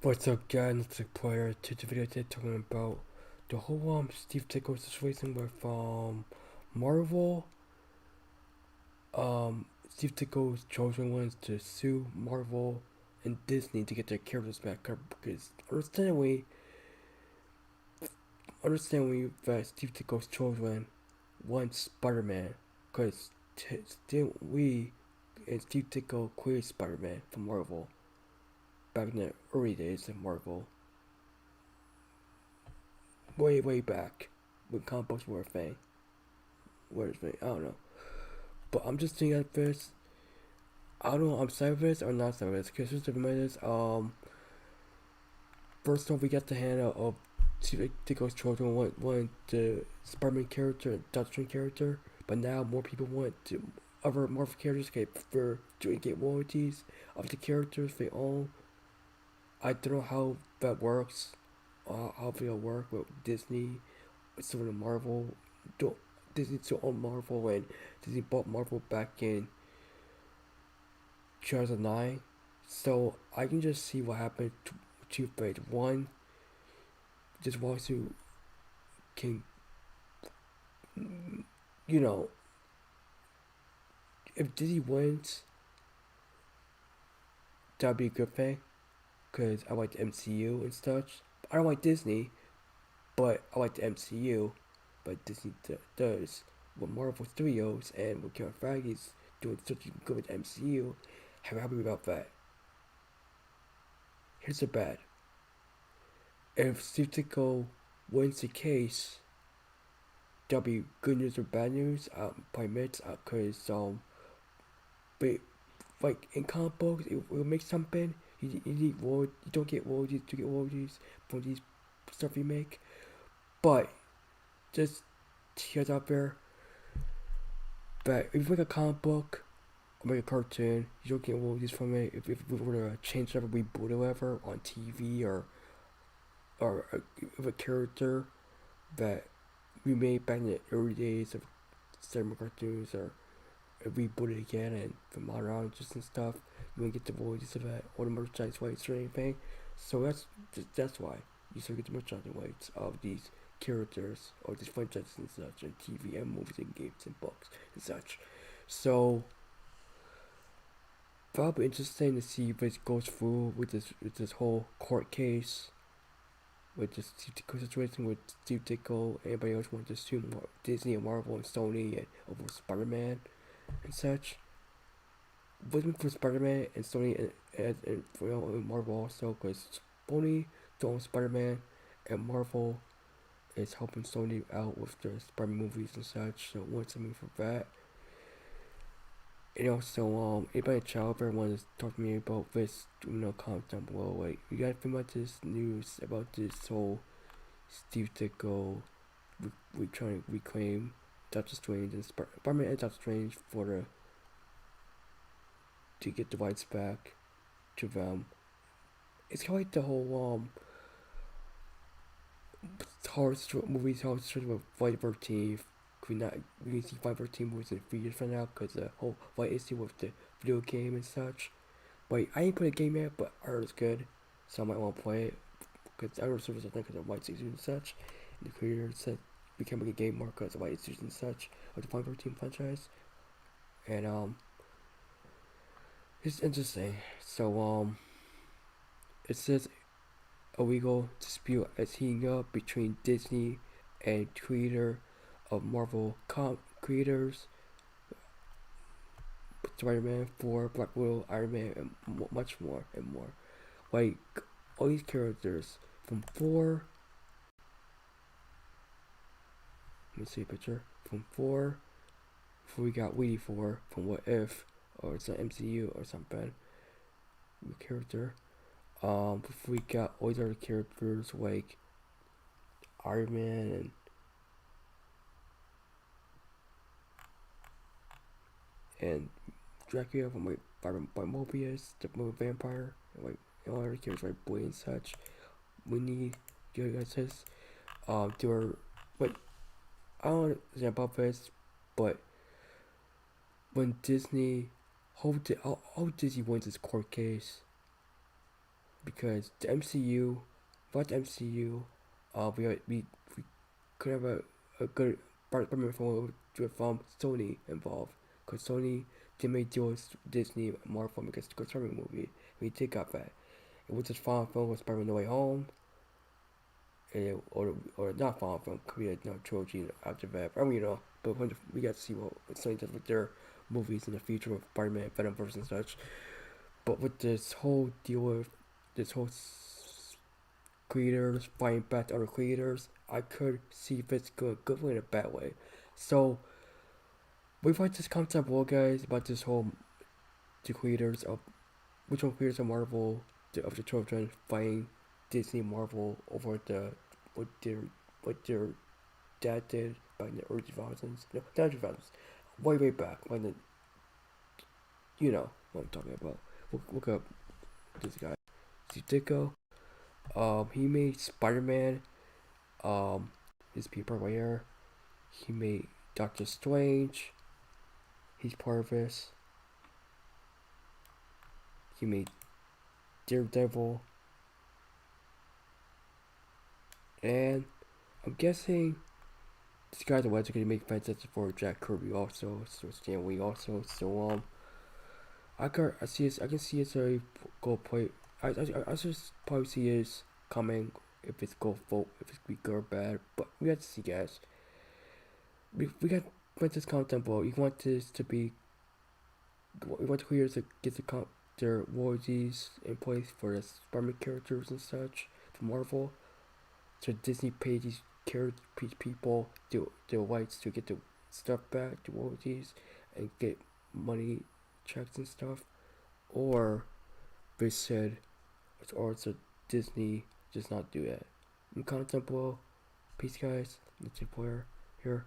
What's up, guys? It's a player to the video today talking about the whole Steve Ditko situation with Marvel. Steve Ditko's chosen ones to sue Marvel and Disney to get their characters back because understandably that Steve Ditko's children want Spider-Man because still we and Steve Ditko created Spider-Man from Marvel back in the early days of Marvel. Way back when comic books were a thing. Where's me? I don't know. But I'm just thinking at this. I don't know. I'm sad with this or not sad with this. Because here's the minutes. First off, we got the hand of Tico's children want the Spider-Man character, Doctor Strange character, but now more people want to other Marvel characters to get royalties of the characters they own. I don't know how that works. How it'll work with Disney, sort of Marvel. Don't Disney still own Marvel and Disney bought Marvel back in 2009. So I can just see what happened to two things. One, this lawsuit can, you know, if Disney wins, that'd be a good thing. Because I like the MCU and such. I don't like Disney, but I like the MCU. But Disney does with Marvel Studios and with Kevin Feige's doing such good with the MCU. I'm happy about that. Here's the bad. If Steve Ditko wins the case, that'll be good news or bad news. By mix, cause but like in comic books, it will make something. You don't get royalties to get royalties from these stuff you make. But just here's out there that if you make a comic book or make a cartoon, you don't get royalties from it. If we were to change whatever, reboot or whatever on TV or a character that we made back in the early days of cinema cartoons or reboot it again and from modern audiences and stuff, you won't get the royalties of that or the merchandise rights or anything. So that's why you still get the merchandising rights of these characters or these franchises and such, and TV and movies and games and books and such. So probably interesting to see if this goes through with this whole court case with this situation with Steve Ditko. Anybody else want to sue Disney and Marvel and Sony and over Spider-Man and such. Waiting for Spider-Man and Sony and Marvel also, because Sony don't own Spider-Man and Marvel is helping Sony out with their Spider-Man movies and such. So want something for that. And also, anybody in child ever want to talk to me about this, comment down below. Like, you guys think about this news about this whole Steve Ditko we trying to reclaim Doctor Strange and Spider-Man and Doctor Strange to get the rights back to them. It's kind of like the whole movies horror story with Friday 13th. We can see Friday 13th movies in 3 years from now because the whole fight issue with the video game and such. But I ain't played a game yet, but I heard it's good, so I might want to play it because I heard service I think because of white season and such. And the creator said we can make a game more because of white season and such of the Friday 13th franchise. And it's interesting. So it says a legal dispute is heating up between Disney and creator of Marvel creators, Spider-Man 4, Black Widow, Iron Man, and much more and more. Like all these characters from 4. Let me see a picture from 4. Before we got Weedy 4 from What If or it's an MCU or something. New character. Before we got all these other characters like Iron Man and Dracula from like by Mobius, the movie Vampire, and like all other characters like Boy and such. We need you guys this. There are but I don't know about this, but when Disney, how Disney wins this court case, because the MCU, without the MCU, we could have a good Spider-Man film with Sony involved, because Sony did make deal with Disney Marvel because the Spider-Man movie we did got that. It was just final film with Spider-Man No Way Home, or not final film, could be a trilogy after that. I mean, but when we got to see what Sony does with their movies in the future with Spider-Man, Venomverse and such. But with this whole deal with this whole creators fighting back to other creators, I could see if it's going a good way and a bad way. So we've had this concept, well, guys, about this whole the creators of which one creators of Marvel of the children fighting Disney Marvel over what their what their dad did back in the early 2000s. No, not 2000s. Way back when the what I'm talking about. Look up this guy, ditko. He made Spider-Man. His people right here. He made Doctor Strange. He's part of this. He made Daredevil. And I'm guessing this guy's the ones are gonna make fans for Jack Kirby also, so Stan Lee also. So I can see it's a go play. I just probably see his coming if it's go vote if it's be good or bad. But we have to see, guys. We got this content, but we want this to be. We want the creators to get their royalties in place for the Spider-Man characters and such for Marvel. So Disney paid these people the rights to get the stuff back, the royalties, and get money checks and stuff. Or they said, or so Disney does not do that. In content below. Peace, guys. Let's see player here.